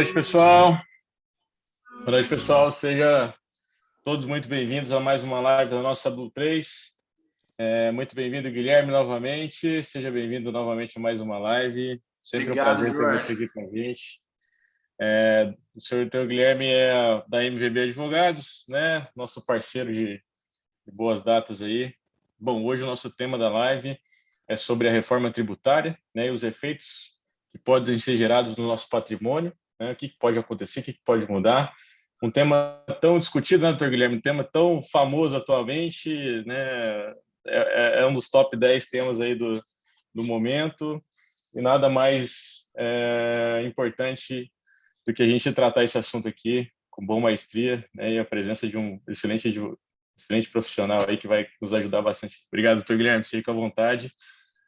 Boa noite, pessoal. Boa noite, pessoal. Sejam todos muito bem-vindos a mais uma live da nossa Blue 3. Muito bem-vindo, Guilherme, novamente. Seja bem-vindo novamente a mais uma live. Sempre um prazer ter você aqui com a gente. O senhor Guilherme é da MVB Advogados, né? Nosso parceiro de boas datas aí. Bom, hoje o nosso tema da live é sobre a reforma tributária, né, e os efeitos que podem ser gerados no nosso patrimônio, né, o que pode acontecer, o que pode mudar. Um tema tão discutido, né, doutor Guilherme? Um tema tão famoso atualmente, né? É um dos top 10 temas aí do momento, e nada mais importante do que a gente tratar esse assunto aqui com boa maestria, né, e a presença de um excelente profissional aí que vai nos ajudar bastante. Obrigado, doutor Guilherme. Fique à vontade.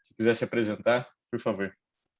Se quiser se apresentar, por favor.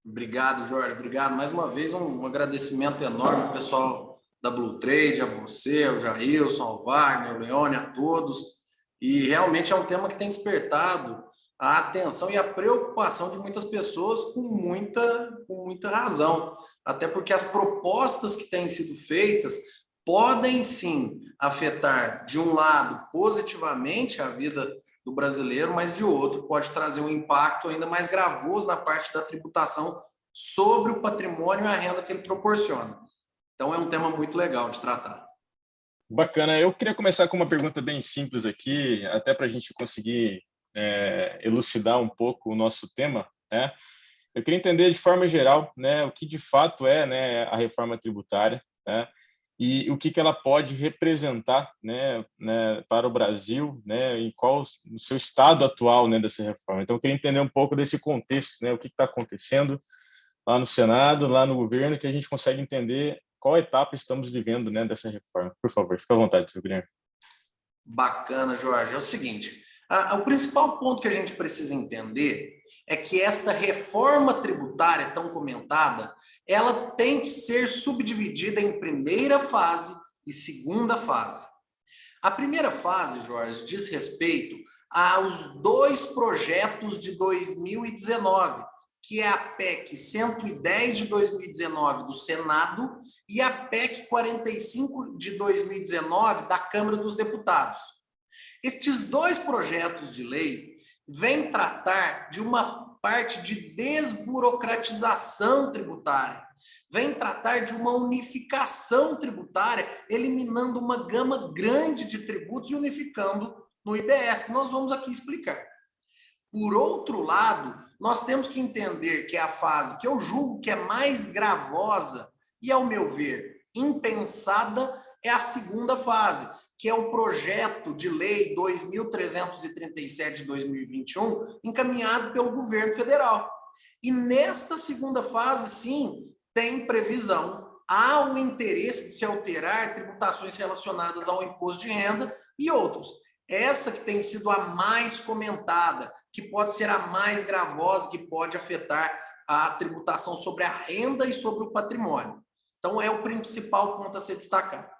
Obrigado, Jorge. Obrigado. Mais uma vez, um agradecimento enorme ao pessoal da Blue Trade, a você, ao Jailson, ao Wagner, ao Leone, a todos. E realmente é um tema que tem despertado a atenção e a preocupação de muitas pessoas com muita razão. Até porque as propostas que têm sido feitas podem, sim, afetar, de um lado, positivamente a vida do brasileiro, mas de outro pode trazer um impacto ainda mais gravoso na parte da tributação sobre o patrimônio e a renda que ele proporciona. Então é um tema muito legal de tratar. Bacana. Eu queria começar com uma pergunta bem simples aqui, até para a gente conseguir elucidar um pouco o nosso tema, né? Eu queria entender de forma geral, né, o que de fato é, né, a reforma tributária, né? E o que ela pode representar, né, para o Brasil, né, em qual o seu estado atual, né, dessa reforma. Então, eu queria entender um pouco desse contexto, né, o que está acontecendo lá no Senado, lá no governo, que a gente consegue entender qual etapa estamos vivendo, né, dessa reforma. Por favor, fique à vontade, senhor Guilherme. Bacana, Jorge. É o seguinte, o principal ponto que a gente precisa entender é que esta reforma tributária tão comentada, ela tem que ser subdividida em primeira fase e segunda fase. A primeira fase, Jorge, diz respeito aos dois projetos de 2019, que é a PEC 110 de 2019 do Senado e a PEC 45 de 2019 da Câmara dos Deputados. Estes dois projetos de lei vêm tratar de uma parte de desburocratização tributária, vem tratar de uma unificação tributária, eliminando uma gama grande de tributos e unificando no IBS, que nós vamos aqui explicar. Por outro lado, nós temos que entender que a fase que eu julgo que é mais gravosa e, ao meu ver, impensada, é a segunda fase, que é o projeto de lei 2.337 de 2021, encaminhado pelo governo federal. E nesta segunda fase, sim, tem previsão, há o interesse de se alterar tributações relacionadas ao imposto de renda e outros. Essa que tem sido a mais comentada, que pode ser a mais gravosa, que pode afetar a tributação sobre a renda e sobre o patrimônio. Então, é o principal ponto a ser destacado.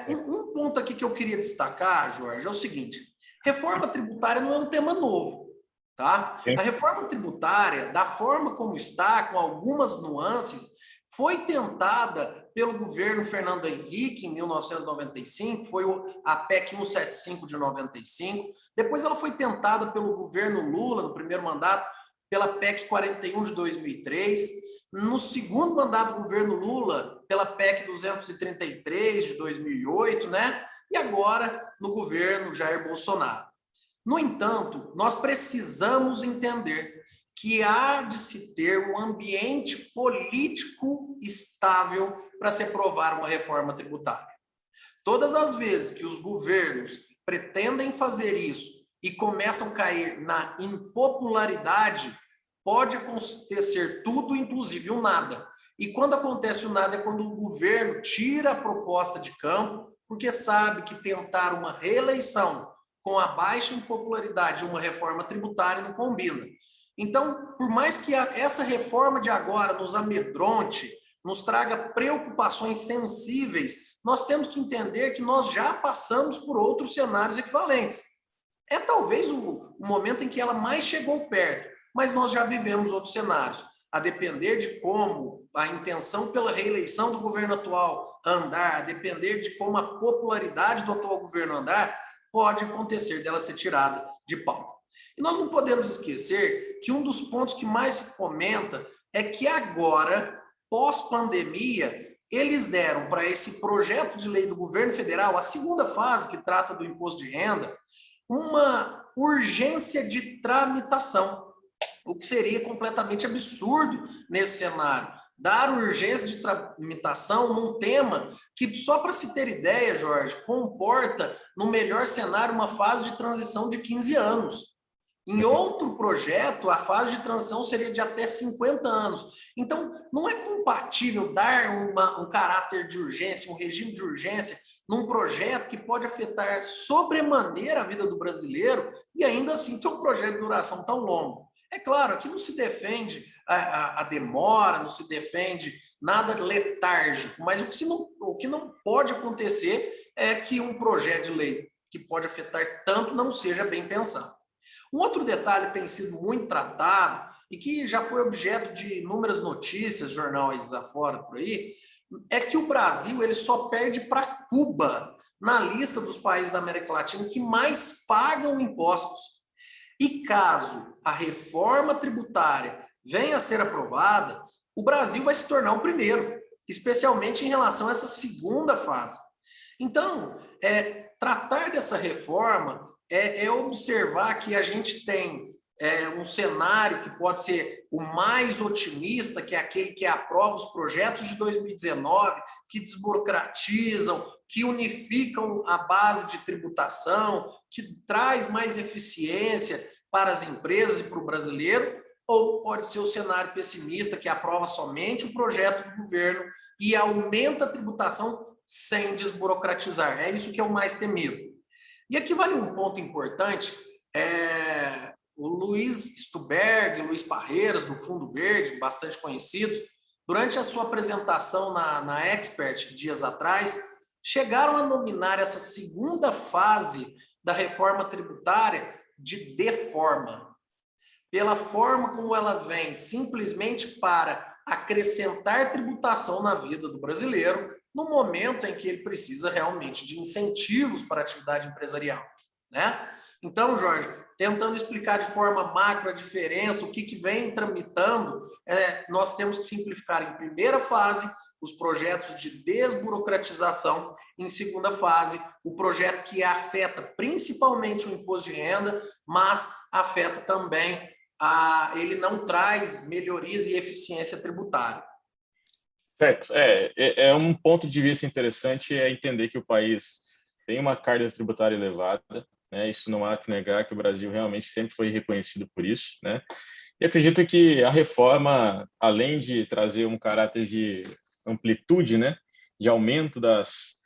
Um ponto aqui que eu queria destacar, Jorge, é o seguinte: reforma tributária não é um tema novo, tá? A reforma tributária, da forma como está, com algumas nuances, foi tentada pelo governo Fernando Henrique em 1995, foi a PEC 175 de 95, depois ela foi tentada pelo governo Lula, no primeiro mandato, pela PEC 41 de 2003, no segundo mandato do governo Lula, pela PEC 233 de 2008, né? E agora no governo Jair Bolsonaro. No entanto, nós precisamos entender que há de se ter um ambiente político estável para se aprovar uma reforma tributária. Todas as vezes que os governos pretendem fazer isso e começam a cair na impopularidade, pode acontecer tudo, inclusive o nada. E quando acontece o nada é quando o governo tira a proposta de campo, porque sabe que tentar uma reeleição com a baixa impopularidade de uma reforma tributária não combina. Então, por mais que essa reforma de agora nos amedronte, nos traga preocupações sensíveis, nós temos que entender que nós já passamos por outros cenários equivalentes. É talvez o momento em que ela mais chegou perto, mas nós já vivemos outros cenários. a depender de como a intenção pela reeleição do governo atual andar, a depender de como a popularidade do atual governo andar, pode acontecer dela ser tirada de pauta. E nós não podemos esquecer que um dos pontos que mais se comenta é que agora, pós-pandemia, eles deram para esse projeto de lei do governo federal, a segunda fase que trata do imposto de renda, uma urgência de tramitação, o que seria completamente absurdo nesse cenário. Dar urgência de tramitação num tema que, só para se ter ideia, Jorge, comporta, no melhor cenário, uma fase de transição de 15 anos. Em outro projeto, a fase de transição seria de até 50 anos. Então, não é compatível dar um caráter de urgência, um regime de urgência, num projeto que pode afetar sobremaneira a vida do brasileiro e ainda assim ter um projeto de duração tão longo. É claro, aqui não se defende a demora, não se defende nada letárgico, mas o que não pode acontecer é que um projeto de lei que pode afetar tanto não seja bem pensado. Um outro detalhe que tem sido muito tratado e que já foi objeto de inúmeras notícias, jornais afora por aí, é que o Brasil ele só perde para Cuba na lista dos países da América Latina que mais pagam impostos. E caso a reforma tributária venha a ser aprovada, o Brasil vai se tornar o primeiro, especialmente em relação a essa segunda fase. Então, tratar dessa reforma é observar que a gente tem um cenário que pode ser o mais otimista, que é aquele que aprova os projetos de 2019, que desburocratizam, que unificam a base de tributação, que traz mais eficiência para as empresas e para o brasileiro, ou pode ser o cenário pessimista, que aprova somente o projeto do governo e aumenta a tributação sem desburocratizar. É isso que é o mais temido. E aqui vale um ponto importante, o Luiz Stuberg, Luiz Parreiras, do Fundo Verde, bastante conhecidos, durante a sua apresentação na Expert, dias atrás, chegaram a nominar essa segunda fase da reforma tributária de deforma, pela forma como ela vem simplesmente para acrescentar tributação na vida do brasileiro, no momento em que ele precisa realmente de incentivos para a atividade empresarial, né? Então, Jorge, tentando explicar de forma macro a diferença, o que vem tramitando, nós temos que simplificar em primeira fase os projetos de desburocratização, em segunda fase, o projeto que afeta principalmente o imposto de renda, mas afeta também, ele não traz melhorias e eficiência tributária. Certo. É um ponto de vista interessante entender que o país tem uma carga tributária elevada, né? Isso não há que negar que o Brasil realmente sempre foi reconhecido por isso, né? E acredito que a reforma, além de trazer um caráter de amplitude, né, de aumento das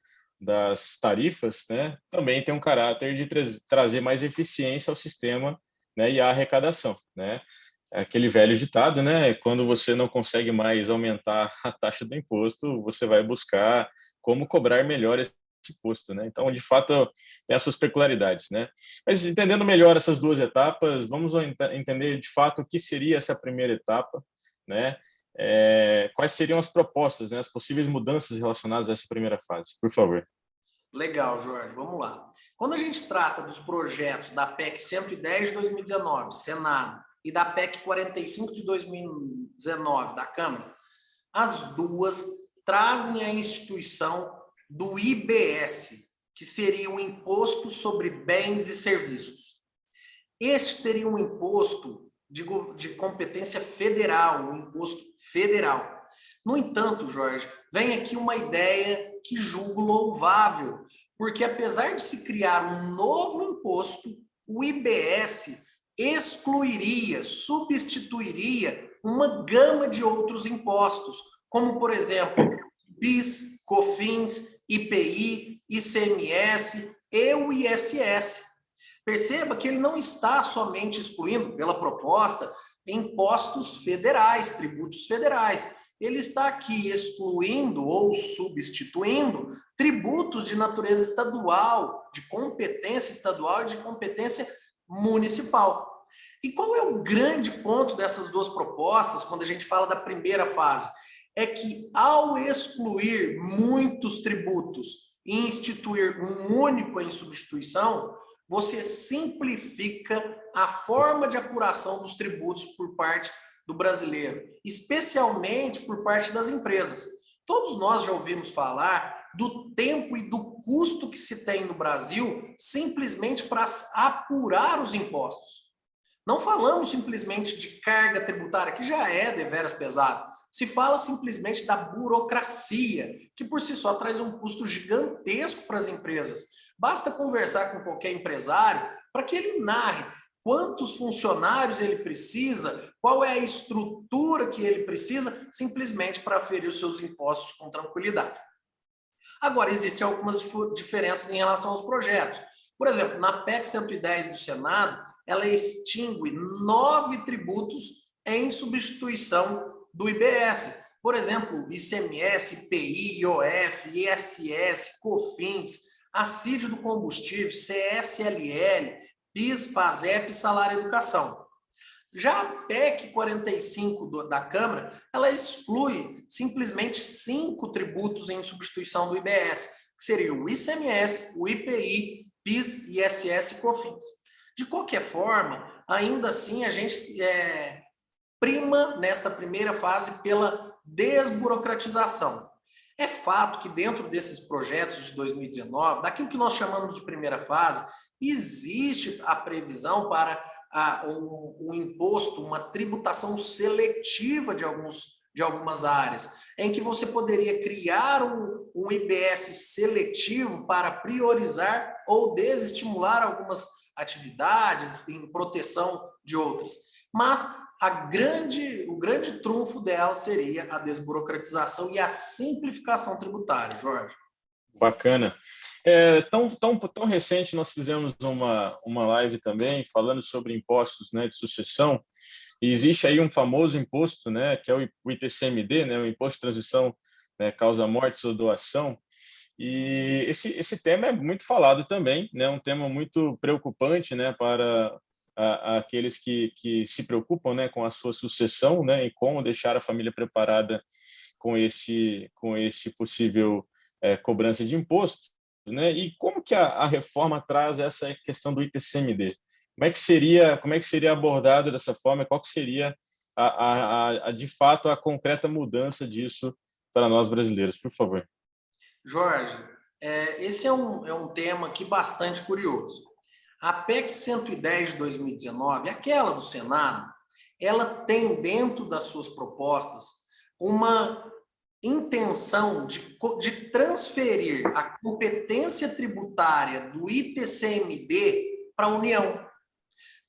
tarifas, né, também tem um caráter de trazer mais eficiência ao sistema, né, e à arrecadação, né? Aquele velho ditado, né? Quando você não consegue mais aumentar a taxa do imposto, você vai buscar como cobrar melhor esse imposto, né? Então, de fato, tem as suas peculiaridades, né? Mas entendendo melhor essas duas etapas, vamos entender de fato o que seria essa primeira etapa, né? Quais seriam as propostas, né? As possíveis mudanças relacionadas a essa primeira fase, por favor. Legal, Jorge, vamos lá. Quando a gente trata dos projetos da PEC 110 de 2019, Senado, e da PEC 45 de 2019, da Câmara, as duas trazem a instituição do IBS, que seria o Imposto sobre Bens e Serviços. Este seria um imposto de competência federal, um imposto federal. No entanto, Jorge, vem aqui uma ideia que julgo louvável, porque apesar de se criar um novo imposto, o IBS excluiria, substituiria uma gama de outros impostos, como, por exemplo, PIS, COFINS, IPI, ICMS e o ISS. Perceba que ele não está somente excluindo, pela proposta, impostos federais, tributos federais. Ele está aqui excluindo ou substituindo tributos de natureza estadual, de competência estadual e de competência municipal. E qual é o grande ponto dessas duas propostas, quando a gente fala da primeira fase? É que, ao excluir muitos tributos e instituir um único em substituição, você simplifica a forma de apuração dos tributos por parte do brasileiro, especialmente por parte das empresas. Todos nós já ouvimos falar do tempo e do custo que se tem no Brasil simplesmente para apurar os impostos. Não falamos simplesmente de carga tributária, que já é deveras pesada. Se fala simplesmente da burocracia, que por si só traz um custo gigantesco para as empresas. Basta conversar com qualquer empresário para que ele narre quantos funcionários ele precisa, qual é a estrutura que ele precisa, simplesmente para aferir os seus impostos com tranquilidade. Agora, existem algumas diferenças em relação aos projetos. Por exemplo, na PEC 110 do Senado, ela extingue 9 tributos em substituição do IBS. Por exemplo, ICMS, IPI, IOF, ISS, COFINS, assídio do combustível, CSLL, PIS, PASEP e salário educação. Já a PEC 45 da Câmara, ela exclui simplesmente 5 tributos em substituição do IBS, que seriam o ICMS, o IPI, PIS, ISS e COFINS. De qualquer forma, ainda assim a gente prima nesta primeira fase pela desburocratização. É fato que dentro desses projetos de 2019, daquilo que nós chamamos de primeira fase, existe a previsão para um imposto, uma tributação seletiva de algumas áreas, em que você poderia criar um IBS seletivo para priorizar ou desestimular algumas atividades em proteção de outras. Mas o grande trunfo dela seria a desburocratização e a simplificação tributária, Jorge. Bacana. Tão recente, nós fizemos uma live também falando sobre impostos, né, de sucessão, e existe aí um famoso imposto, né, que é o ITCMD, né, o Imposto de Transmissão, né, Causa Mortes ou Doação, e esse tema é muito falado também, né, um tema muito preocupante, né, para aqueles que se preocupam, né, com a sua sucessão, né, e como deixar a família preparada com este possível cobrança de imposto, né? E como que a reforma traz essa questão do ITCMD? Como é que seria abordado dessa forma? Qual que seria de fato a concreta mudança disso para nós brasileiros, por favor? Jorge, esse é um tema aqui bastante curioso. A PEC 110 de 2019, aquela do Senado, ela tem dentro das suas propostas uma intenção de transferir a competência tributária do ITCMD para a União.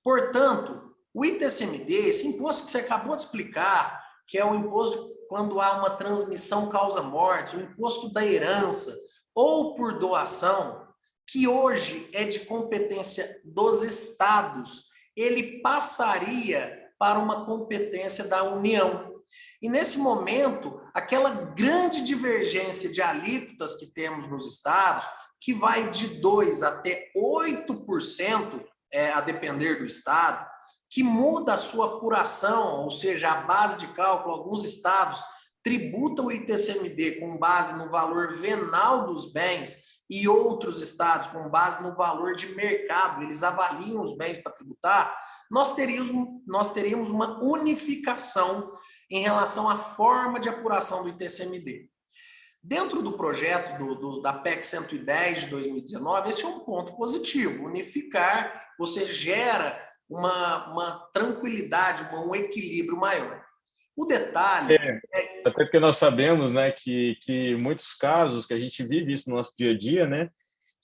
Portanto, o ITCMD, esse imposto que você acabou de explicar, que é o imposto quando há uma transmissão causa-morte, o imposto da herança ou por doação, que hoje é de competência dos estados, ele passaria para uma competência da União. E nesse momento, aquela grande divergência de alíquotas que temos nos estados, que vai de 2% até 8%, a depender do estado, que muda a sua apuração, ou seja, a base de cálculo. Alguns estados tributam o ITCMD com base no valor venal dos bens e outros estados com base no valor de mercado, eles avaliam os bens para tributar. Nós teríamos uma unificação em relação à forma de apuração do ITCMD. Dentro do projeto da PEC 110 de 2019, esse é um ponto positivo. Unificar, você gera uma tranquilidade, um equilíbrio maior. O detalhe... Até porque nós sabemos, né, que em muitos casos que a gente vive isso no nosso dia a dia, né,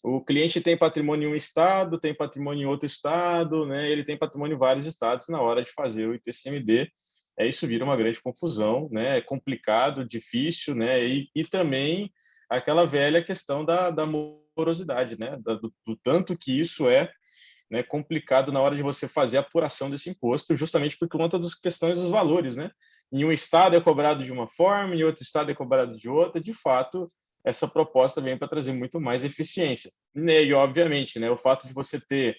o cliente tem patrimônio em um estado, tem patrimônio em outro estado, né, ele tem patrimônio em vários estados na hora de fazer o ITCMD. Isso vira uma grande confusão, né, é complicado, difícil, né, e também aquela velha questão da morosidade, né, do tanto que isso é, né, complicado na hora de você fazer a apuração desse imposto, justamente por conta das questões dos valores, né? Em um estado é cobrado de uma forma, em outro estado é cobrado de outra. De fato, essa proposta vem para trazer muito mais eficiência. E, obviamente, né, o fato de você ter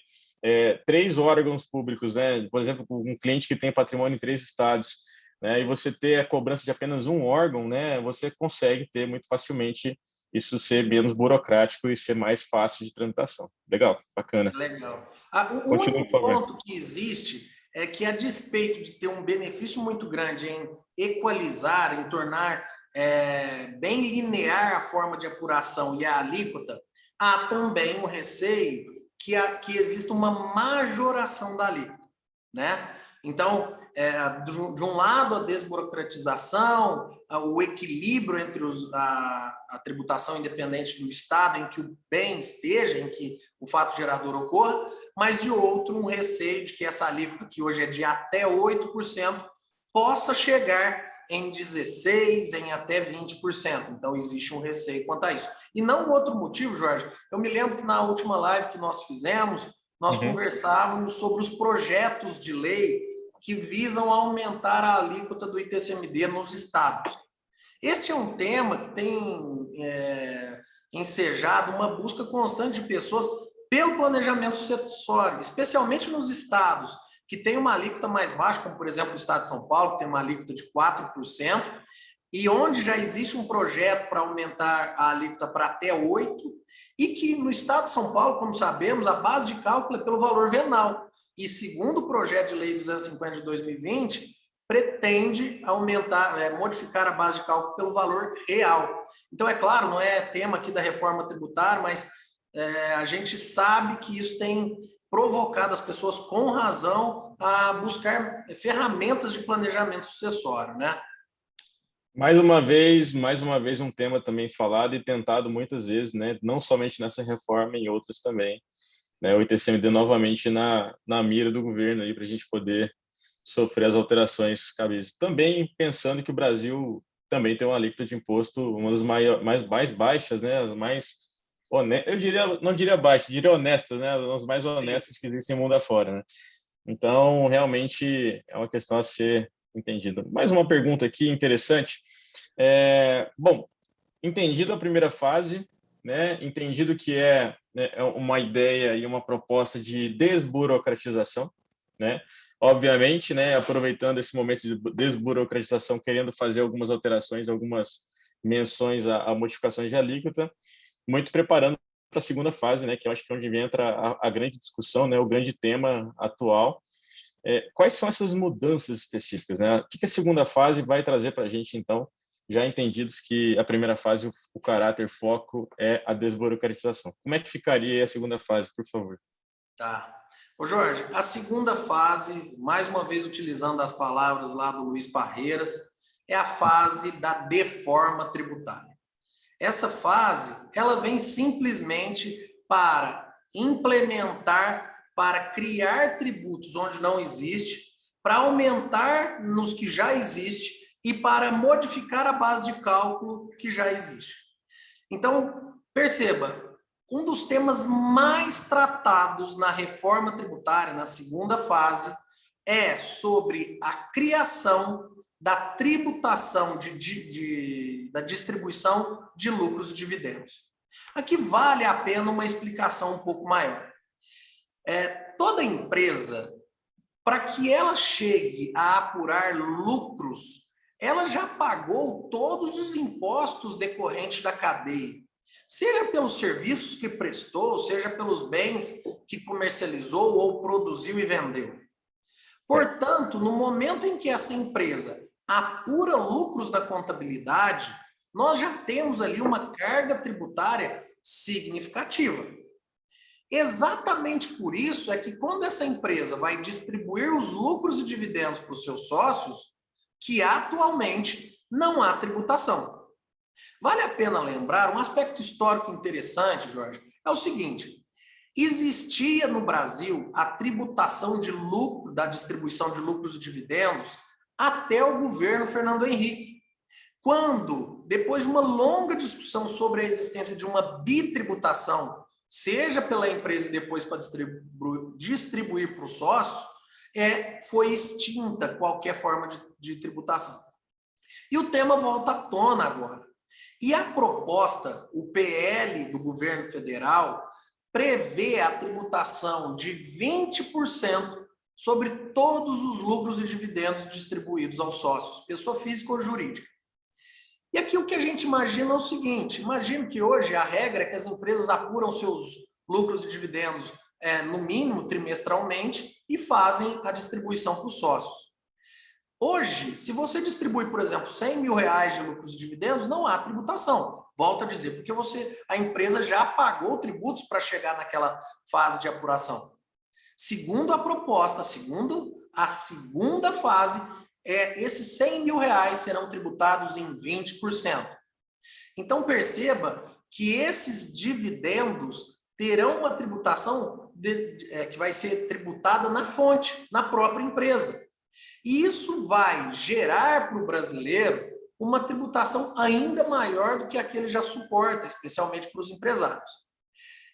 3 órgãos públicos, né? Por exemplo, um cliente que tem patrimônio em 3 estados, né? E você ter a cobrança de apenas um órgão, né? Você consegue ter muito facilmente isso ser menos burocrático e ser mais fácil de tramitação. Legal, bacana. Legal. Um Continue, outro por favor. ponto que existe é que, a despeito de ter um benefício muito grande em equalizar, em tornar bem linear a forma de apuração e a alíquota, há também um receio que exista uma majoração da alíquota, né? Então, de um lado, a desburocratização, o equilíbrio entre a tributação independente do Estado, em que o bem esteja, em que o fato gerador ocorra, mas, de outro, um receio de que essa alíquota, que hoje é de até 8%, possa chegar em 16%, em até 20%. Então, existe um receio quanto a isso. E não outro motivo, Jorge. Eu me lembro que na última live que nós fizemos, nós conversávamos sobre os projetos de lei que visam aumentar a alíquota do ITCMD nos estados. Este é um tema que tem ensejado uma busca constante de pessoas pelo planejamento sucessório, especialmente nos estados que têm uma alíquota mais baixa, como, por exemplo, o estado de São Paulo, que tem uma alíquota de 4%, e onde já existe um projeto para aumentar a alíquota para até 8%, e que no estado de São Paulo, como sabemos, a base de cálculo é pelo valor venal. E segundo o projeto de lei 250 de 2020, pretende aumentar, modificar a base de cálculo pelo valor real. Então, é claro, não é tema aqui da reforma tributária, mas a gente sabe que isso tem provocado as pessoas, com razão, a buscar ferramentas de planejamento sucessório, né? Mais uma vez um tema também falado e tentado muitas vezes, né? Não somente nessa reforma, em outras também, né? O ITCMD novamente na mira do governo aí para a gente poder sofrer as alterações cabíveis. Também pensando que o Brasil também tem uma alíquota de imposto uma das mais baixas, né? As mais honestas, eu diria, não diria baixas, diria honestas, né? As mais honestas que existem no mundo afora, né? Então, realmente é uma questão a ser entendida. Mais uma pergunta aqui interessante. Bom, entendido a primeira fase, né? Entendido que né, é uma ideia e uma proposta de desburocratização, né? Obviamente, né, aproveitando esse momento de desburocratização, querendo fazer algumas alterações, algumas menções a modificações de alíquota, muito preparando para a segunda fase, né, que eu acho que é onde entra a grande discussão, né, o grande tema atual. Quais são essas mudanças específicas, né? O que a segunda fase vai trazer para a gente, então, já entendidos que a primeira fase, o caráter foco é a desburocratização. Como é que ficaria a segunda fase, por favor? Tá. Ô Jorge, a segunda fase, mais uma vez utilizando as palavras lá do Luiz Parreiras, é a fase da deforma tributária. Essa fase, ela vem simplesmente para implementar, para criar tributos onde não existe, para aumentar nos que já existe e para modificar a base de cálculo que já existe. Então, perceba, um dos temas mais tratados na reforma tributária, na segunda fase, é sobre a criação da tributação da distribuição de lucros e dividendos. Aqui vale a pena uma explicação um pouco maior. Toda empresa, para que ela chegue a apurar lucros, ela já pagou todos os impostos decorrentes da cadeia, seja pelos serviços que prestou, seja pelos bens que comercializou ou produziu e vendeu. Portanto, no momento em que essa empresa apura lucros da contabilidade, nós já temos ali uma carga tributária significativa. Exatamente por isso é que, quando essa empresa vai distribuir os lucros e dividendos para os seus sócios, que atualmente não há tributação. Vale a pena lembrar um aspecto histórico interessante, Jorge, é o seguinte: existia no Brasil a tributação de lucro, da distribuição de lucros e dividendos, até o governo Fernando Henrique, quando, depois de uma longa discussão sobre a existência de uma bitributação, seja pela empresa e depois para distribuir para os sócios, foi extinta qualquer forma de tributação. E o tema volta à tona agora. E a proposta, o PL do governo federal, prevê a tributação de 20% sobre todos os lucros e dividendos distribuídos aos sócios, pessoa física ou jurídica. E aqui o que a gente imagina é o seguinte, imagino que hoje a regra é que as empresas apuram seus lucros e dividendos no mínimo trimestralmente e fazem a distribuição para os sócios. Hoje, se você distribui, por exemplo, R$100 mil de lucros e dividendos, não há tributação. Volto a dizer, porque a empresa já pagou tributos para chegar naquela fase de apuração. Segundo a proposta, segundo a segunda fase, esses R$100 mil que tributados em 20%. Então, perceba que esses dividendos terão uma tributação que vai ser tributada na fonte, na própria empresa. E isso vai gerar para o brasileiro uma tributação ainda maior do que a que ele já suporta, especialmente para os empresários.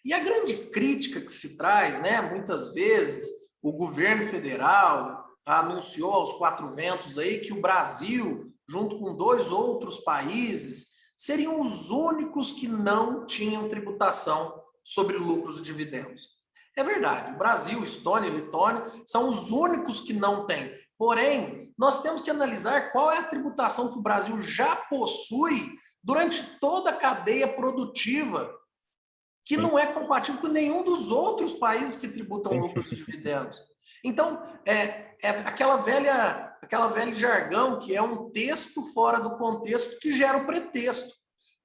E a grande crítica que se traz, né, muitas vezes, o governo federal anunciou aos quatro ventos aí que o Brasil, junto com 2 outros países, seriam os únicos que não tinham tributação sobre lucros e dividendos. É verdade, o Brasil, Estônia e Letônia são os únicos que não têm. Porém, nós temos que analisar qual é a tributação que o Brasil já possui durante toda a cadeia produtiva, que não é compatível com nenhum dos outros países que tributam lucros e dividendos. Então, aquela velha jargão que é um texto fora do contexto que gera o pretexto.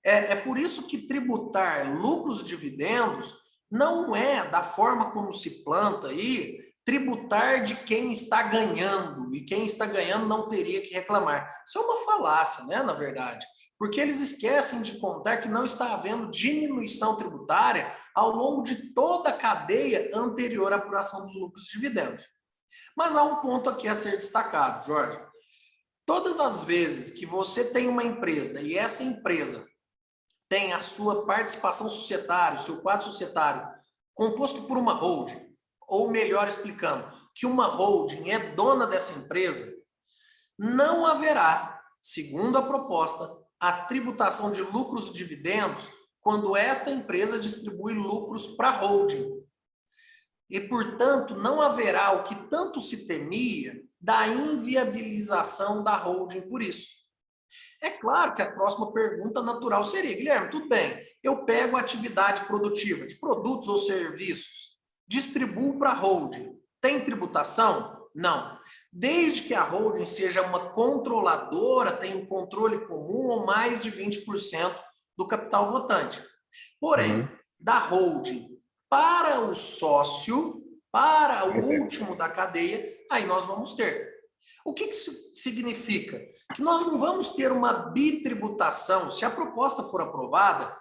É por isso que tributar lucros e dividendos não é da forma como se planta aí, tributar de quem está ganhando, e quem está ganhando não teria que reclamar. Isso é uma falácia, né, na verdade, porque eles esquecem de contar que não está havendo diminuição tributária ao longo de toda a cadeia anterior à apuração dos lucros e dividendos. Mas há um ponto aqui a ser destacado, Jorge. Todas as vezes que você tem uma empresa e essa empresa tem a sua participação societária, o seu quadro societário, composto por uma holding, ou melhor explicando, que uma holding é dona dessa empresa, não haverá, segundo a proposta, a tributação de lucros e dividendos quando esta empresa distribui lucros para a holding. E, portanto, não haverá o que tanto se temia da inviabilização da holding por isso. É claro que a próxima pergunta natural seria, Guilherme, tudo bem, eu pego a atividade produtiva de produtos ou serviços, distribuo para a holding, tem tributação? Não. Desde que a holding seja uma controladora, tenha um controle comum ou mais de 20% do capital votante. Porém, da holding para o sócio, para o último da cadeia, aí nós vamos ter. O que isso significa? Que nós não vamos ter uma bitributação, se a proposta for aprovada,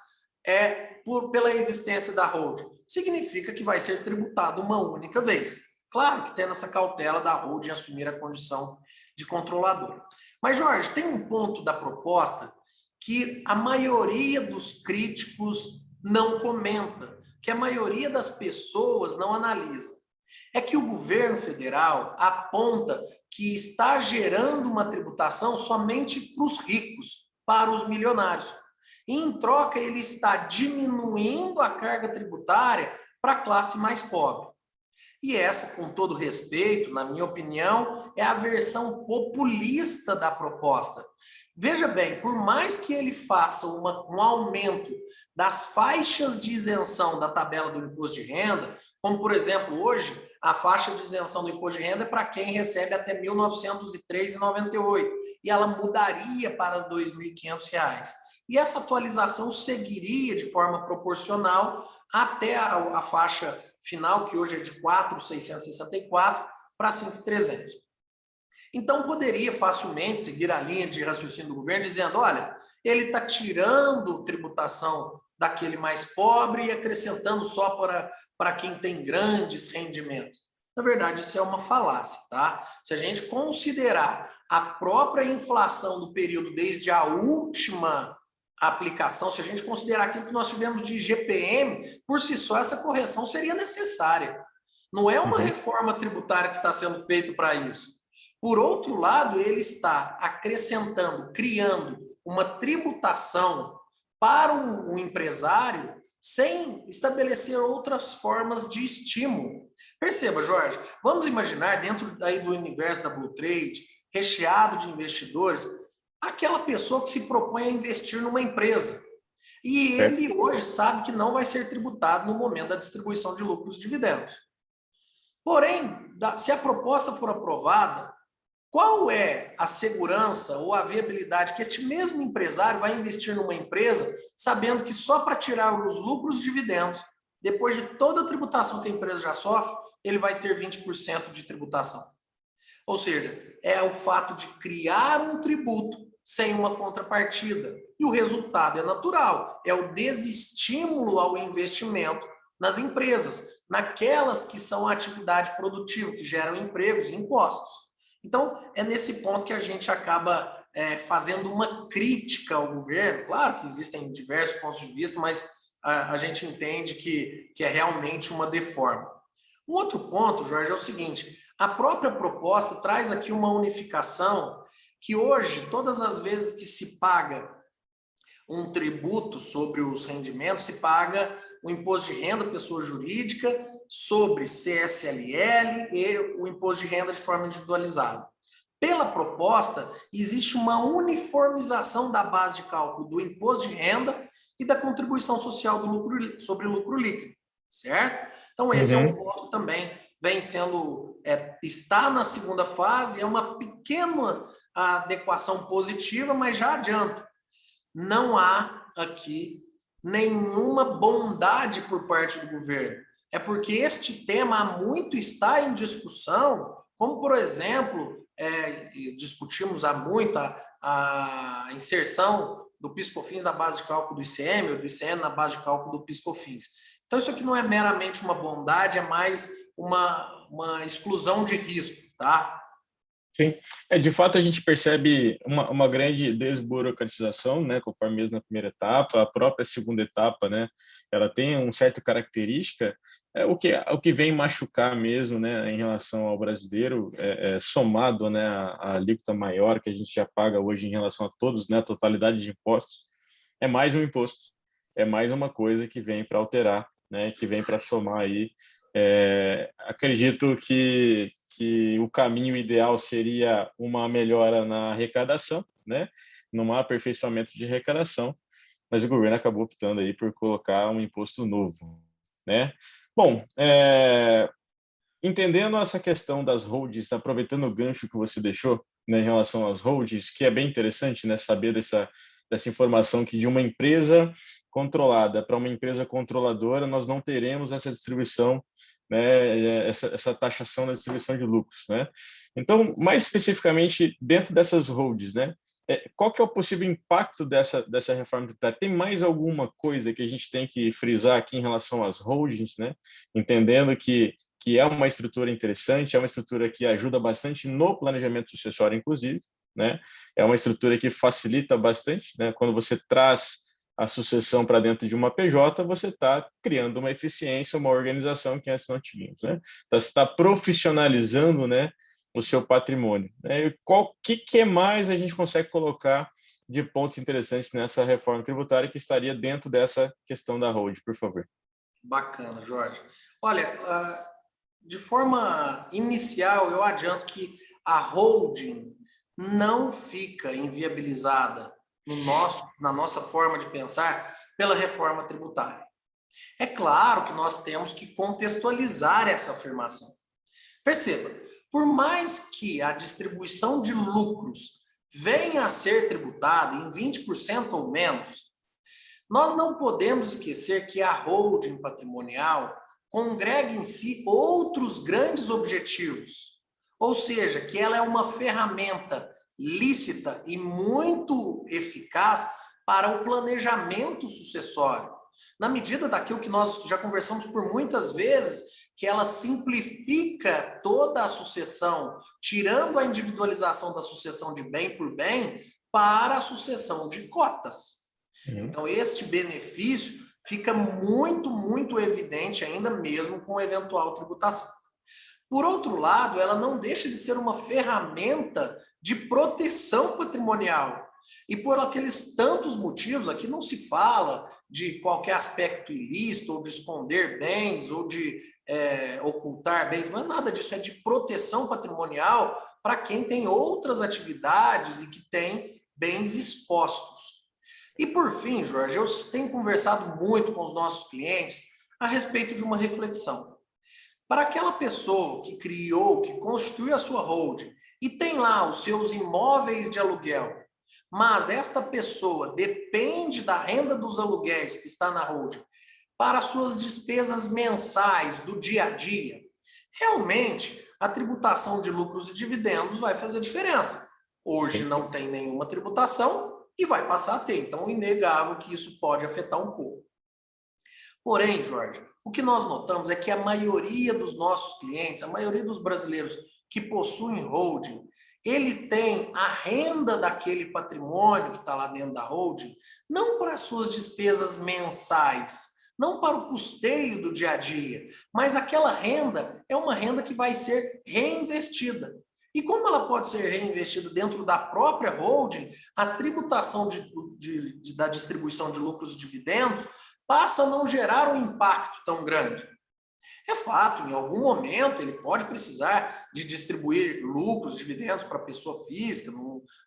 pela existência da holding. Significa que vai ser tributado uma única vez. Claro que tendo essa cautela da holding assumir a condição de controlador. Mas, Jorge, tem um ponto da proposta que a maioria dos críticos não comenta, que a maioria das pessoas não analisa. É que o governo federal aponta que está gerando uma tributação somente para os ricos, para os milionários. E, em troca, ele está diminuindo a carga tributária para a classe mais pobre. E essa, com todo respeito, na minha opinião, é a versão populista da proposta. Veja bem, por mais que ele faça um aumento das faixas de isenção da tabela do imposto de renda, como, por exemplo, hoje, a faixa de isenção do imposto de renda é para quem recebe até R$ 1.903,98, e ela mudaria para R$ 2.500. E essa atualização seguiria de forma proporcional até a faixa final, que hoje é de 4.664 para 5.300. Então, poderia facilmente seguir a linha de raciocínio do governo, dizendo, olha, ele está tirando tributação daquele mais pobre e acrescentando só para quem tem grandes rendimentos. Na verdade, isso é uma falácia, tá? Se a gente considerar a própria inflação do período desde a última aplicação, se a gente considerar aquilo que nós tivemos de IGPM, por si só, essa correção seria necessária. Não é uma reforma tributária que está sendo feita para isso. Por outro lado, ele está acrescentando, criando uma tributação para o empresário sem estabelecer outras formas de estímulo. Perceba, Jorge, vamos imaginar dentro aí do universo da Blue Trade, recheado de investidores, aquela pessoa que se propõe a investir numa empresa. E ele hoje sabe que não vai ser tributado no momento da distribuição de lucros e dividendos. Porém, se a proposta for aprovada, qual é a segurança ou a viabilidade que este mesmo empresário vai investir numa empresa sabendo que só para tirar os lucros e dividendos, depois de toda a tributação que a empresa já sofre, ele vai ter 20% de tributação? Ou seja, é o fato de criar um tributo sem uma contrapartida. E o resultado é natural, é o desestímulo ao investimento nas empresas, naquelas que são a atividade produtiva, que geram empregos e impostos. Então, é nesse ponto que a gente acaba fazendo uma crítica ao governo. Claro que existem diversos pontos de vista, mas a gente entende que é realmente uma deforma. Um outro ponto, Jorge, é o seguinte: a própria proposta traz aqui uma unificação que hoje, todas as vezes que se paga um tributo sobre os rendimentos, se paga o imposto de renda pessoa jurídica sobre CSLL e o imposto de renda de forma individualizada. Pela proposta, existe uma uniformização da base de cálculo do imposto de renda e da contribuição social do lucro, sobre lucro líquido, certo? Então, esse é um ponto também vem sendo, está na segunda fase, é uma pequena adequação positiva, mas já adianto, não há aqui nenhuma bondade por parte do governo. É porque este tema há muito está em discussão, como, por exemplo, discutimos há muito a inserção do PIS/COFINS na base de cálculo do ICM, ou do ICM na base de cálculo do PIS/COFINS. Então, isso aqui não é meramente uma bondade, é mais uma exclusão de risco, tá? Sim, de fato a gente percebe uma grande desburocratização, né, conforme mesmo na primeira etapa, a própria segunda etapa, né, ela tem uma certa característica, o que vem machucar mesmo, né, em relação ao brasileiro, somado, né, a alíquota maior que a gente já paga hoje em relação a todos, né, a totalidade de impostos, é mais um imposto, é mais uma coisa que vem para alterar, né, que vem para somar aí. Acredito que o caminho ideal seria uma melhora na arrecadação, né? Num aperfeiçoamento de arrecadação, mas o governo acabou optando aí por colocar um imposto novo, né? Bom, entendendo essa questão das holdings, aproveitando o gancho que você deixou, né, em relação às holdings, que é bem interessante, né, saber dessa informação que de uma empresa controlada para uma empresa controladora, nós não teremos essa distribuição, né, essa taxação da distribuição de lucros, né? Então, mais especificamente, dentro dessas holdings, né, qual que é o possível impacto dessa reforma tributária? Tem mais alguma coisa que a gente tem que frisar aqui em relação às holdings, né? Entendendo que é uma estrutura interessante, é uma estrutura que ajuda bastante no planejamento sucessório, inclusive, né? É uma estrutura que facilita bastante, né? Quando você traz a sucessão para dentro de uma PJ, você está criando uma eficiência, uma organização que antes não tínhamos, né? Então, você está profissionalizando, né, o seu patrimônio. Né? Que mais a gente consegue colocar de pontos interessantes nessa reforma tributária que estaria dentro dessa questão da holding, por favor? Bacana, Jorge. Olha, de forma inicial, eu adianto que a holding não fica inviabilizada na nossa forma de pensar pela reforma tributária. É claro que nós temos que contextualizar essa afirmação. Perceba, por mais que a distribuição de lucros venha a ser tributada em 20% ou menos, nós não podemos esquecer que a holding patrimonial congrega em si outros grandes objetivos, ou seja, que ela é uma ferramenta lícita e muito eficaz para o planejamento sucessório, na medida daquilo que nós já conversamos por muitas vezes, que ela simplifica toda a sucessão, tirando a individualização da sucessão de bem por bem para a sucessão de cotas. Então, este benefício fica muito, muito evidente ainda mesmo com eventual tributação. Por outro lado, ela não deixa de ser uma ferramenta de proteção patrimonial, E por aqueles tantos motivos, aqui não se fala de qualquer aspecto ilícito, ou de esconder bens, ou de ocultar bens, não é nada disso, é de proteção patrimonial para quem tem outras atividades e que tem bens expostos. E por fim, Jorge, eu tenho conversado muito com os nossos clientes a respeito de uma reflexão. Para aquela pessoa que criou, que constituiu a sua holding e tem lá os seus imóveis de aluguel, mas esta pessoa depende da renda dos aluguéis que está na holding para suas despesas mensais do dia a dia, realmente a tributação de lucros e dividendos vai fazer diferença. Hoje não tem nenhuma tributação e vai passar a ter, então é inegável que isso pode afetar um pouco. Porém, Jorge, o que nós notamos é que a maioria dos nossos clientes, a maioria dos brasileiros que possuem holding, ele tem a renda daquele patrimônio que está lá dentro da holding, não para as suas despesas mensais, não para o custeio do dia a dia, mas aquela renda é uma renda que vai ser reinvestida. E como ela pode ser reinvestida dentro da própria holding, a tributação da distribuição de lucros e dividendos passa a não gerar um impacto tão grande. É fato, em algum momento ele pode precisar de distribuir lucros, dividendos para a pessoa física,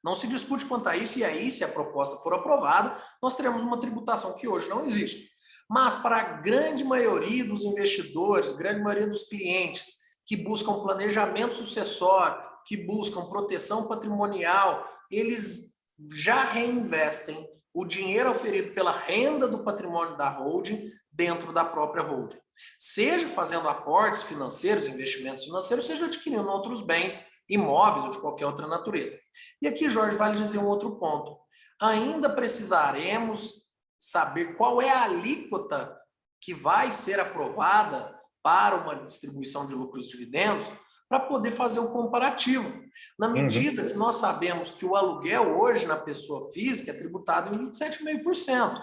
não se discute quanto a isso, e aí, se a proposta for aprovada, nós teremos uma tributação que hoje não existe. Mas para a grande maioria dos investidores, grande maioria dos clientes que buscam planejamento sucessório, que buscam proteção patrimonial, eles já reinvestem o dinheiro oferido pela renda do patrimônio da holding dentro da própria holding. Seja fazendo aportes financeiros, investimentos financeiros, seja adquirindo outros bens, imóveis ou de qualquer outra natureza. E aqui, Jorge, vale dizer um outro ponto. Ainda precisaremos saber qual é a alíquota que vai ser aprovada para uma distribuição de lucros e dividendos, para poder fazer um comparativo. Na medida que nós sabemos que o aluguel hoje na pessoa física é tributado em 27,5%,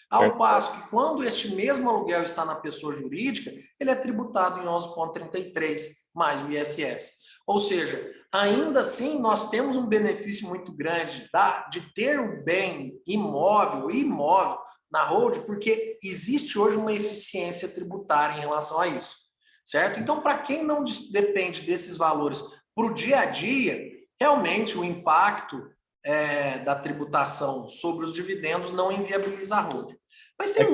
ao passo que quando este mesmo aluguel está na pessoa jurídica, ele é tributado em 11,33%, mais o ISS. Ou seja, ainda assim nós temos um benefício muito grande de ter o bem imóvel e imóvel na holding, porque existe hoje uma eficiência tributária em relação a isso. Certo? Então, para quem não depende desses valores para o dia a dia, realmente o impacto da tributação sobre os dividendos não inviabiliza a holding. Mas tem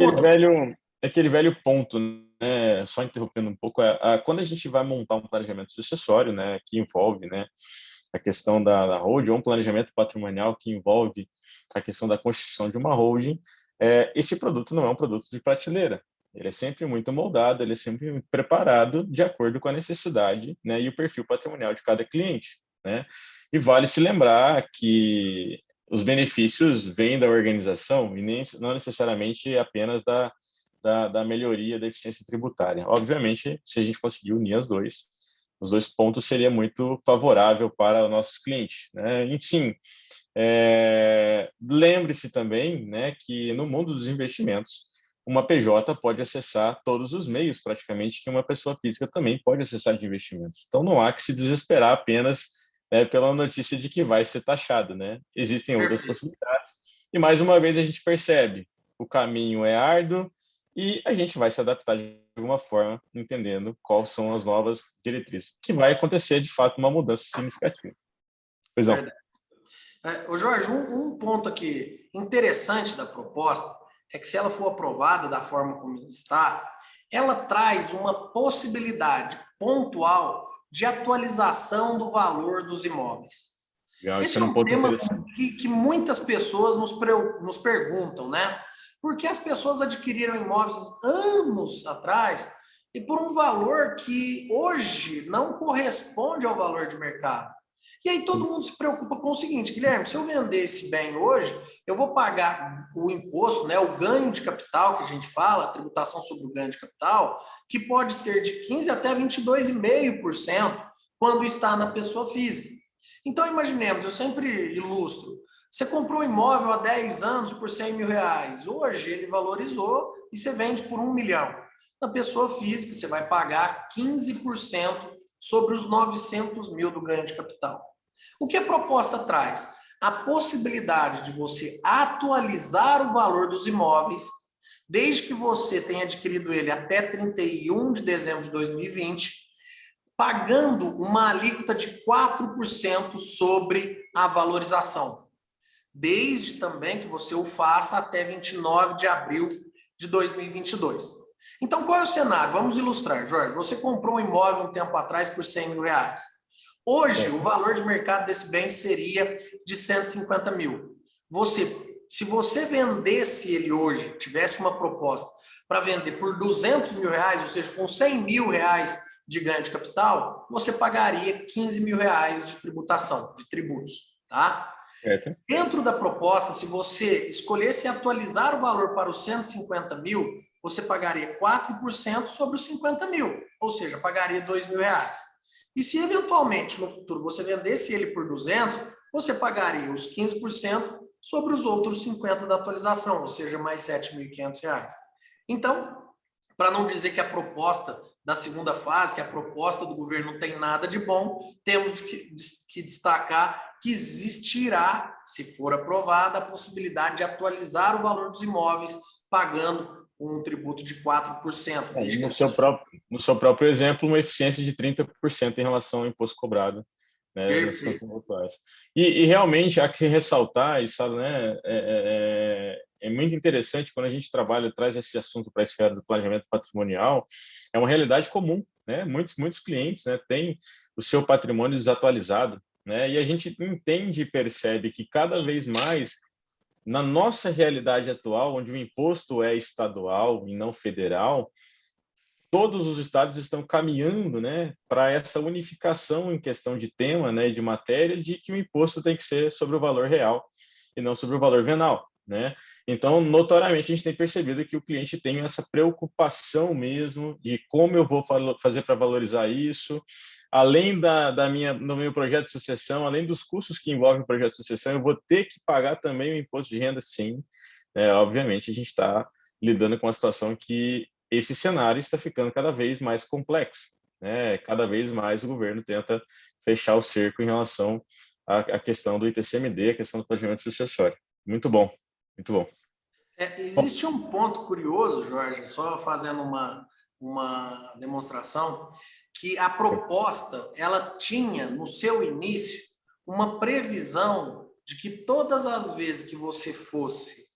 aquele velho ponto, né? Só interrompendo um pouco, quando a gente vai montar um planejamento sucessório, né, que envolve, né, a questão da holding, ou um planejamento patrimonial que envolve a questão da constituição de uma holding, esse produto não é um produto de prateleira. Ele é sempre muito moldado, ele é sempre preparado de acordo com a necessidade, né, e o perfil patrimonial de cada cliente, né? E vale se lembrar que os benefícios vêm da organização e não necessariamente apenas da melhoria da eficiência tributária. Obviamente, se a gente conseguir unir os dois pontos, seria muito favorável para os nossos clientes, né? E sim, lembre-se também, né, que no mundo dos investimentos, uma PJ pode acessar todos os meios, praticamente, que uma pessoa física também pode acessar de investimentos. Então, não há que se desesperar apenas pela notícia de que vai ser taxado, né? Existem outras possibilidades. E, mais uma vez, a gente percebe o caminho é árduo e a gente vai se adaptar de alguma forma, entendendo quais são as novas diretrizes. Que vai acontecer, de fato, uma mudança significativa. Pois não. Jorge, um ponto aqui interessante da proposta é que, se ela for aprovada da forma como está, ela traz uma possibilidade pontual de atualização do valor dos imóveis. Legal, esse é um tema que muitas pessoas nos perguntam, né? Porque as pessoas adquiriram imóveis anos atrás e por um valor que hoje não corresponde ao valor de mercado. E aí todo mundo se preocupa com o seguinte: Guilherme, se eu vender esse bem hoje, eu vou pagar o imposto, né, o ganho de capital que a gente fala, a tributação sobre o ganho de capital, que pode ser de 15% até 22,5% quando está na pessoa física. Então, imaginemos, eu sempre ilustro, você comprou um imóvel há 10 anos por R$100 mil, hoje ele valorizou e você vende por R$1 milhão. Na pessoa física, você vai pagar 15% sobre os 900 mil do ganho de capital. O que a proposta traz? a possibilidade de você atualizar o valor dos imóveis, desde que você tenha adquirido ele até 31 de dezembro de 2020, pagando uma alíquota de 4% sobre a valorização, desde também que você o faça até 29 de abril de 2022. Então, qual é o cenário? Vamos ilustrar, Jorge. Você comprou um imóvel um tempo atrás por R$100 mil. Hoje, o valor de mercado desse bem seria de 150 mil. Se você vendesse ele hoje, tivesse uma proposta para vender por R$200 mil, ou seja, com R$100 mil de ganho de capital, você pagaria R$15 mil de tributação, de tributos, tá? Dentro da proposta, se você escolhesse atualizar o valor para os 150 mil, você pagaria 4% sobre os 50 mil, ou seja, pagaria R$2 mil. E se eventualmente no futuro você vendesse ele por 200, você pagaria os 15% sobre os outros 50 da atualização, ou seja, mais R$7.500. Então, para não dizer que a proposta da segunda fase, que a proposta do governo não tem nada de bom, temos que destacar que existirá, se for aprovada, a possibilidade de atualizar o valor dos imóveis pagando um tributo de 4%. No seu próprio exemplo, uma eficiência de 30% em relação ao imposto cobrado, né, nas situações atuais. E realmente há que ressaltar, isso, né, é muito interessante quando a gente traz esse assunto para a esfera do planejamento patrimonial, é uma realidade comum, né? Muitos clientes, né, têm o seu patrimônio desatualizado, né? E a gente entende e percebe que cada vez mais, na nossa realidade atual, onde o imposto é estadual e não federal, todos os estados estão caminhando, né, para essa unificação em questão de tema, né, de matéria, de que o imposto tem que ser sobre o valor real e não sobre o valor venal, né? Então, notoriamente, a gente tem percebido que o cliente tem essa preocupação mesmo de como eu vou fazer para valorizar isso, além do meu projeto de sucessão, além dos custos que envolvem o projeto de sucessão, eu vou ter que pagar também o imposto de renda, sim. Obviamente, a gente está lidando com uma situação que esse cenário está ficando cada vez mais complexo, né? Cada vez mais o governo tenta fechar o cerco em relação à questão do ITCMD, a questão do planejamento sucessório. Muito bom, muito bom. Existe um ponto curioso, Jorge, só fazendo uma demonstração, que a proposta, ela tinha, no seu início, uma previsão de que todas as vezes que você fosse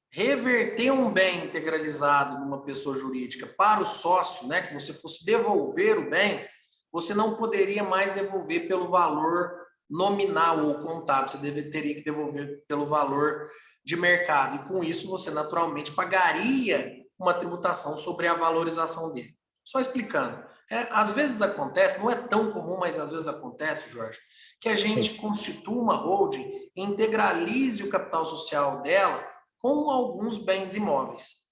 reverter um bem integralizado numa pessoa jurídica para o sócio, né, que você fosse devolver o bem, você não poderia mais devolver pelo valor nominal ou contábil, você teria que devolver pelo valor de mercado, e com isso você naturalmente pagaria uma tributação sobre a valorização dele. Só explicando, às vezes acontece, não é tão comum, mas às vezes acontece, Jorge, que a gente constitua uma holding e integralize o capital social dela com alguns bens imóveis.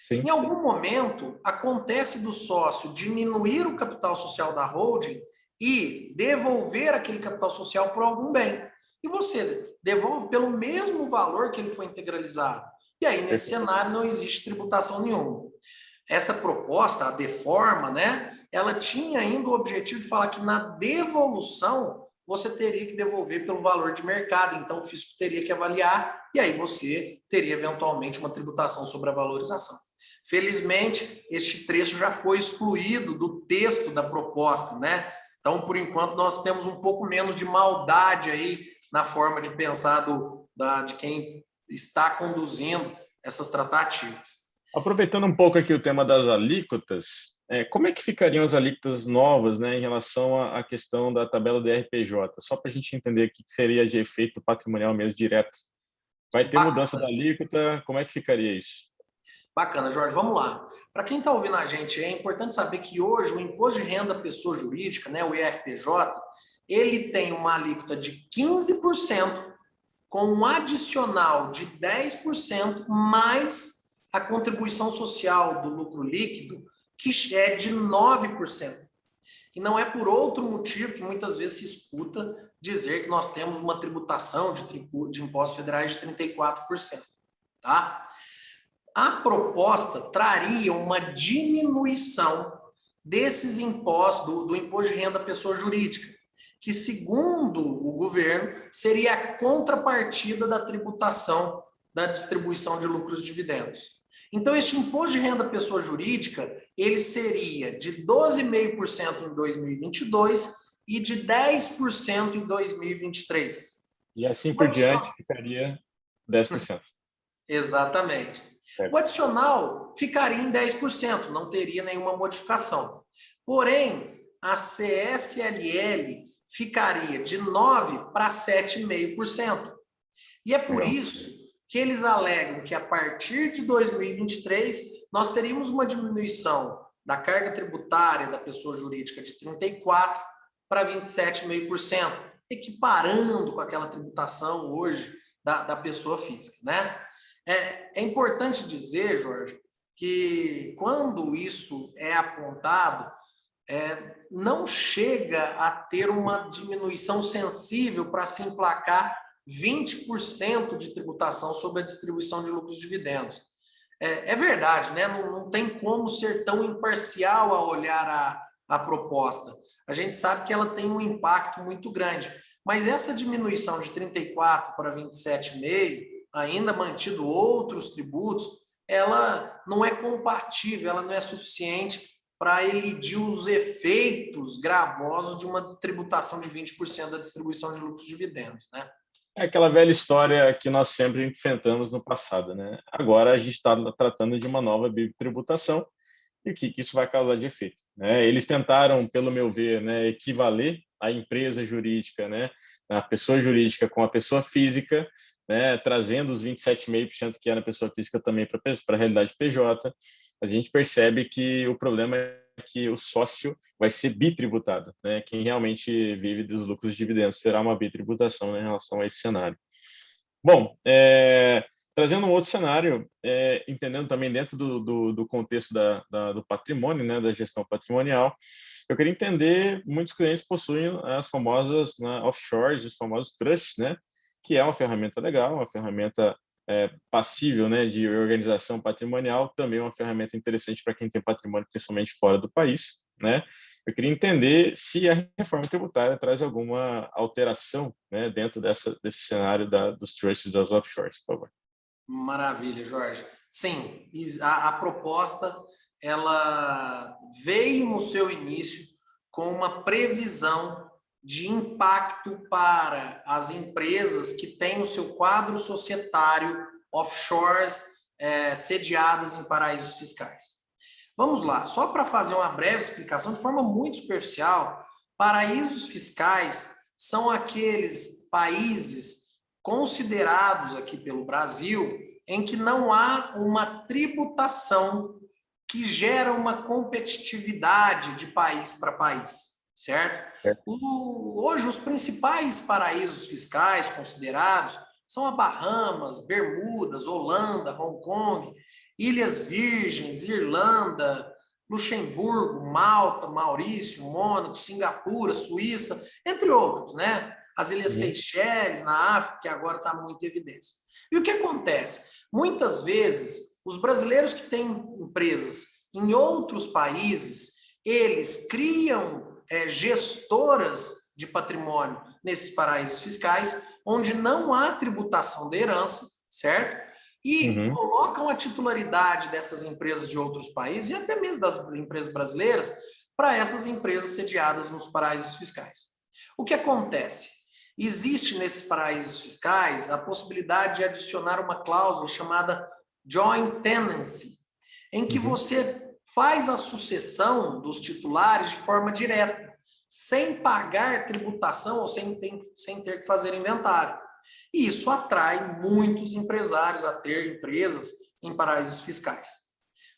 Sim. Em algum momento, acontece do sócio diminuir o capital social da holding e devolver aquele capital social por algum bem. E você devolve pelo mesmo valor que ele foi integralizado. E aí, nesse cenário, não existe tributação nenhuma. Essa proposta, a deforma, né, ela tinha ainda o objetivo de falar que na devolução você teria que devolver pelo valor de mercado, então o fisco teria que avaliar, e aí você teria eventualmente uma tributação sobre a valorização. Felizmente, este trecho já foi excluído do texto da proposta, né? Então, por enquanto, nós temos um pouco menos de maldade aí na forma de pensar de quem está conduzindo essas tratativas. Aproveitando um pouco aqui o tema das alíquotas, como é que ficariam as alíquotas novas, né, em relação à questão da tabela do RPJ? Só para a gente entender o que seria de efeito patrimonial mesmo direto. Vai ter mudança da alíquota? Como é que ficaria isso? Bacana, Jorge. Vamos lá. Para quem está ouvindo a gente, é importante saber que hoje o Imposto de Renda Pessoa Jurídica, né, o IRPJ, ele tem uma alíquota de 15%, com um adicional de 10% mais a contribuição social do lucro líquido, que é de 9%. E não é por outro motivo que muitas vezes se escuta dizer que nós temos uma tributação de impostos federais de 34%. Tá? A proposta traria uma diminuição desses impostos, do imposto de renda pessoa jurídica. que, segundo o governo, seria a contrapartida da tributação da distribuição de lucros e dividendos. Então, este imposto de renda pessoa jurídica, ele seria de 12,5% em 2022 e de 10% em 2023. E assim por diante ficaria 10%. Exatamente. Certo. O adicional ficaria em 10%, não teria nenhuma modificação. Porém, a CSLL ficaria de 9% para 7,5%. E é por isso que eles alegam que a partir de 2023 nós teríamos uma diminuição da carga tributária da pessoa jurídica de 34% para 27,5%, equiparando com aquela tributação hoje da pessoa física, né? É importante dizer, Jorge, que quando isso é apontado, não chega a ter uma diminuição sensível para se emplacar 20% de tributação sobre a distribuição de lucros e dividendos. É verdade, né? Não tem como ser tão imparcial a olhar a proposta. A gente sabe que ela tem um impacto muito grande, mas essa diminuição de 34% para 27,5%, ainda mantido outros tributos, ela não é compatível, ela não é suficiente para elidir os efeitos gravosos de uma tributação de 20% da distribuição de lucros e dividendos, né? É aquela velha história que nós sempre enfrentamos no passado, né? Agora a gente está tratando de uma nova tributação e o que isso vai causar de efeito, né? Eles tentaram, pelo meu ver, né, equivaler a empresa jurídica, né, a pessoa jurídica com a pessoa física, né, trazendo os 27,5% que era a pessoa física também para a realidade PJ. A gente percebe que o problema é que o sócio vai ser bitributado, né? Quem realmente vive dos lucros e dividendos terá uma bitributação, né, em relação a esse cenário. Bom, trazendo um outro cenário, entendendo também dentro do contexto do patrimônio, né, da gestão patrimonial, eu queria entender, muitos clientes possuem as famosas, né, offshores, os famosos trusts, né, que é uma ferramenta legal, uma ferramenta passível, né, de organização patrimonial, também uma ferramenta interessante para quem tem patrimônio, principalmente fora do país, né? Eu queria entender se a reforma tributária traz alguma alteração, né, dentro desse cenário dos trusts das offshores, por favor. Maravilha, Jorge. Sim, a proposta ela veio no seu início com uma previsão de impacto para as empresas que têm o seu quadro societário offshores sediadas em paraísos fiscais. Vamos lá, só para fazer uma breve explicação, de forma muito superficial, paraísos fiscais são aqueles países considerados aqui pelo Brasil em que não há uma tributação que gera uma competitividade de país para país, certo? Hoje, os principais paraísos fiscais considerados são a Bahamas, Bermudas, Holanda, Hong Kong, Ilhas Virgens, Irlanda, Luxemburgo, Malta, Maurício, Mônaco, Singapura, Suíça, entre outros, né? As Ilhas Seychelles, na África, que agora está muito em evidência. E o que acontece? Muitas vezes, os brasileiros que têm empresas em outros países, eles criam gestoras de patrimônio nesses paraísos fiscais, onde não há tributação da herança, certo? E colocam a titularidade dessas empresas de outros países, e até mesmo das empresas brasileiras, para essas empresas sediadas nos paraísos fiscais. O que acontece? Existe nesses paraísos fiscais a possibilidade de adicionar uma cláusula chamada joint tenancy, em que você faz a sucessão dos titulares de forma direta, sem pagar tributação ou sem ter que fazer inventário. E isso atrai muitos empresários a ter empresas em paraísos fiscais.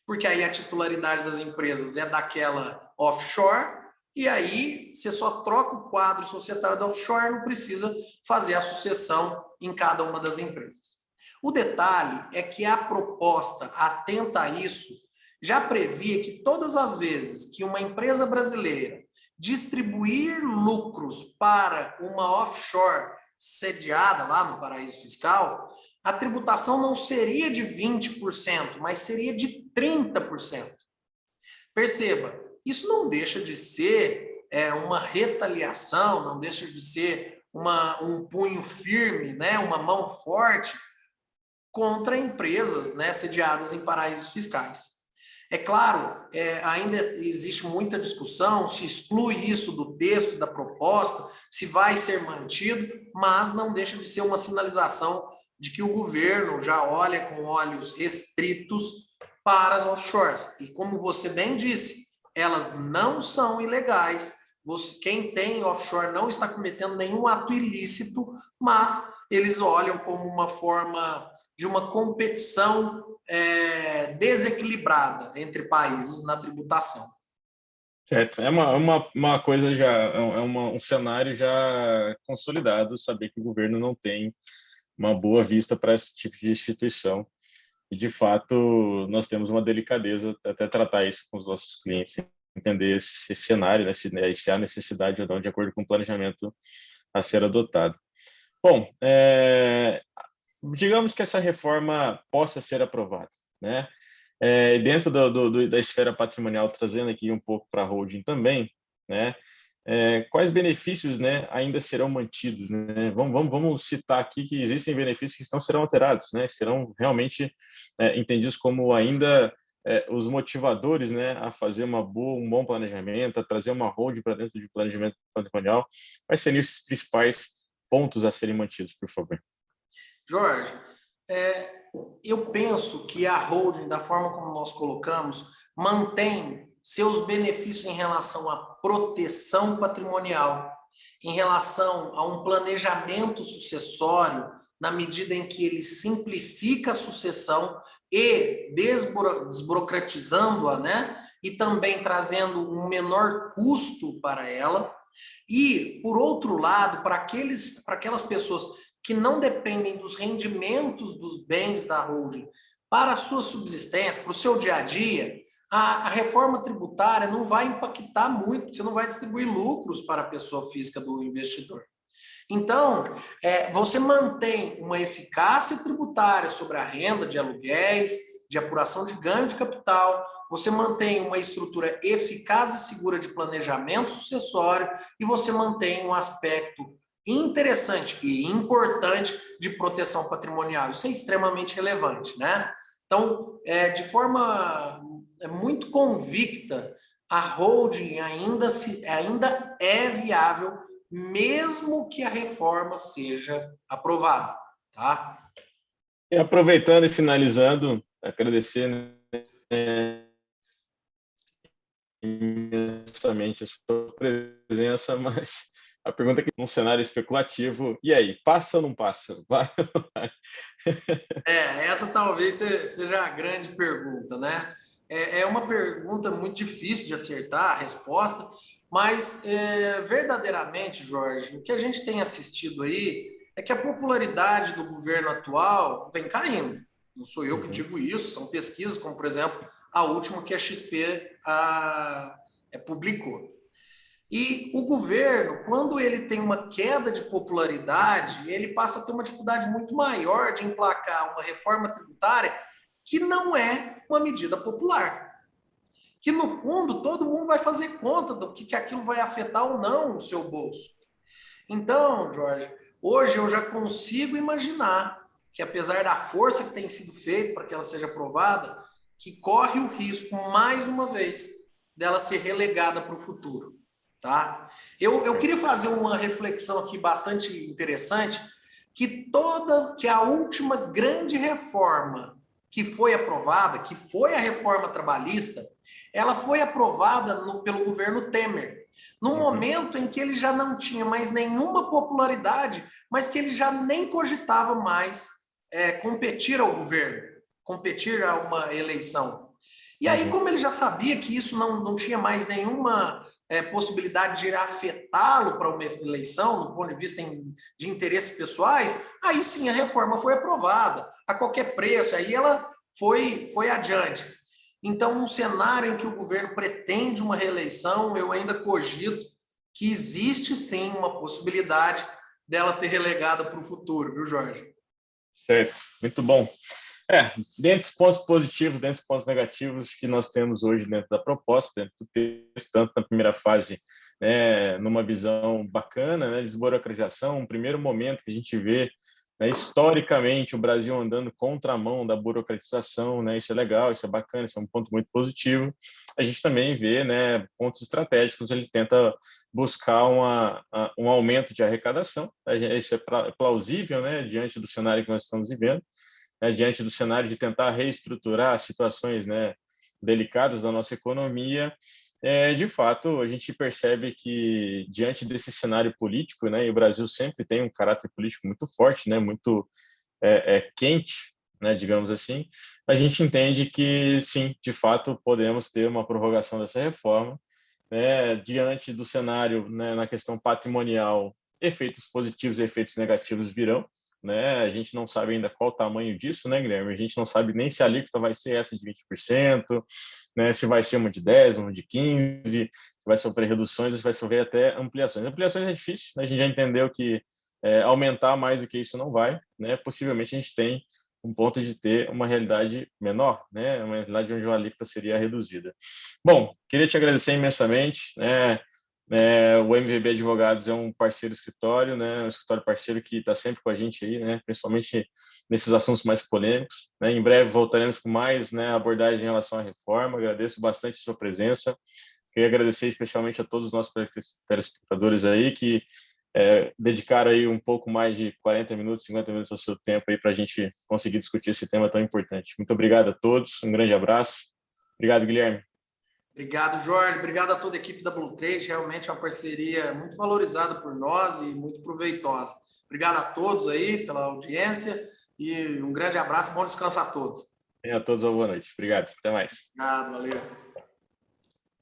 Porque aí a titularidade das empresas é daquela offshore, e aí você só troca o quadro societário da offshore, não precisa fazer a sucessão em cada uma das empresas. O detalhe é que a proposta atenta a isso já previa que todas as vezes que uma empresa brasileira distribuir lucros para uma offshore sediada lá no paraíso fiscal, a tributação não seria de 20%, mas seria de 30%. Perceba, isso não deixa de ser uma retaliação, não deixa de ser um punho firme, né, uma mão forte contra empresas, né, sediadas em paraísos fiscais. É claro, ainda existe muita discussão se exclui isso do texto da proposta, se vai ser mantido, mas não deixa de ser uma sinalização de que o governo já olha com olhos restritos para as offshores. E como você bem disse, elas não são ilegais. Quem tem offshore não está cometendo nenhum ato ilícito, mas eles olham como uma forma de uma competição desequilibrada entre países na tributação. Certo. É uma coisa já, um cenário já consolidado, saber que o governo não tem uma boa vista para esse tipo de instituição. E, de fato, nós temos uma delicadeza até tratar isso com os nossos clientes, entender esse cenário, né, se há necessidade ou não, de acordo com o planejamento a ser adotado. Bom, digamos que essa reforma possa ser aprovada, né? Dentro da esfera patrimonial, trazendo aqui um pouco para a holding também, né? Quais benefícios, né, ainda serão mantidos, né? Vamos citar aqui que existem benefícios que não serão alterados, né? Serão realmente entendidos como ainda os motivadores, né, a fazer um bom planejamento, a trazer uma holding para dentro de planejamento patrimonial. Quais seriam os principais pontos a serem mantidos, por favor? Jorge, eu penso que a holding, da forma como nós colocamos, mantém seus benefícios em relação à proteção patrimonial, em relação a um planejamento sucessório, na medida em que ele simplifica a sucessão e desburocratizando-a, né? E também trazendo um menor custo para ela. E, por outro lado, para aquelas pessoas que não dependem dos rendimentos dos bens da holding para a sua subsistência, para o seu dia a dia, a reforma tributária não vai impactar muito, você não vai distribuir lucros para a pessoa física do investidor. Então, você mantém uma eficácia tributária sobre a renda de aluguéis, de apuração de ganho de capital, você mantém uma estrutura eficaz e segura de planejamento sucessório e você mantém um aspecto interessante e importante de proteção patrimonial. Isso é extremamente relevante, né? Então, de forma muito convicta, a holding ainda é viável, mesmo que a reforma seja aprovada, tá? E aproveitando e finalizando, agradecer, né, imensamente a sua presença, mas a pergunta é que num cenário especulativo, e aí, passa ou não passa? Vai ou não vai? Essa talvez seja a grande pergunta, né? É uma pergunta muito difícil de acertar a resposta, mas verdadeiramente, Jorge, o que a gente tem assistido aí é que a popularidade do governo atual vem caindo. Não sou eu que digo isso, são pesquisas, como por exemplo a última que a XP publicou. E o governo, quando ele tem uma queda de popularidade, ele passa a ter uma dificuldade muito maior de emplacar uma reforma tributária que não é uma medida popular. Que, no fundo, todo mundo vai fazer conta do que aquilo vai afetar ou não o seu bolso. Então, Jorge, hoje eu já consigo imaginar que, apesar da força que tem sido feita para que ela seja aprovada, que corre o risco, mais uma vez, dela ser relegada para o futuro. Tá? Eu queria fazer uma reflexão aqui bastante interessante, que a última grande reforma que foi aprovada, que foi a reforma trabalhista, ela foi aprovada pelo governo Temer, no momento em que ele já não tinha mais nenhuma popularidade, mas que ele já nem cogitava mais competir ao governo, competir a uma eleição. E aí, como ele já sabia que isso não tinha mais nenhuma possibilidade de ir afetá-lo para uma eleição, do ponto de vista de interesses pessoais, aí sim a reforma foi aprovada, a qualquer preço, aí ela foi adiante. Então, num cenário em que o governo pretende uma reeleição, eu ainda cogito que existe sim uma possibilidade dela ser relegada para o futuro, viu, Jorge? Certo, muito bom. Dentre os pontos positivos, dentre os pontos negativos que nós temos hoje dentro da proposta, dentro do texto, tanto na primeira fase né, numa visão bacana, né, desburocratização, um primeiro momento que a gente vê, né, historicamente o Brasil andando contramão da burocratização, né, isso é legal, isso é bacana, isso é um ponto muito positivo. A gente também vê, né, pontos estratégicos, ele tenta buscar um aumento de arrecadação, isso é plausível, né, diante do cenário que nós estamos vivendo, né, diante do cenário de tentar reestruturar situações, né, delicadas da nossa economia. De fato, a gente percebe que, diante desse cenário político, né, e o Brasil sempre tem um caráter político muito forte, né, muito quente, né, digamos assim, a gente entende que, sim, de fato, podemos ter uma prorrogação dessa reforma, né, diante do cenário, né, na questão patrimonial, efeitos positivos e efeitos negativos virão, né? A gente não sabe ainda qual o tamanho disso, né, Guilherme? A gente não sabe nem se a alíquota vai ser essa de 20%, né, se vai ser uma de 10, uma de 15, se vai sofrer reduções, se vai sofrer até ampliações. Ampliações é difícil, né? A gente já entendeu que aumentar mais do que isso não vai, né? Possivelmente a gente tem um ponto de ter uma realidade menor, né? Uma realidade onde a alíquota seria reduzida. Bom, queria te agradecer imensamente, né? O MVB Advogados é um parceiro escritório, né? Um escritório parceiro que está sempre com a gente aí, né? Principalmente nesses assuntos mais polêmicos, né? Em breve voltaremos com mais, né, abordagem em relação à reforma. Agradeço bastante a sua presença. Queria agradecer especialmente a todos os nossos telespectadores aí que dedicaram aí um pouco mais de 40 minutos, 50 minutos do seu tempo aí para a gente conseguir discutir esse tema tão importante. Muito obrigado a todos, um grande abraço. Obrigado, Guilherme. Obrigado, Jorge. Obrigado a toda a equipe da Blue Trade. Realmente é uma parceria muito valorizada por nós e muito proveitosa. Obrigado a todos aí pela audiência e um grande abraço. Bom descanso a todos. A todos uma boa noite. Obrigado. Até mais. Obrigado, valeu.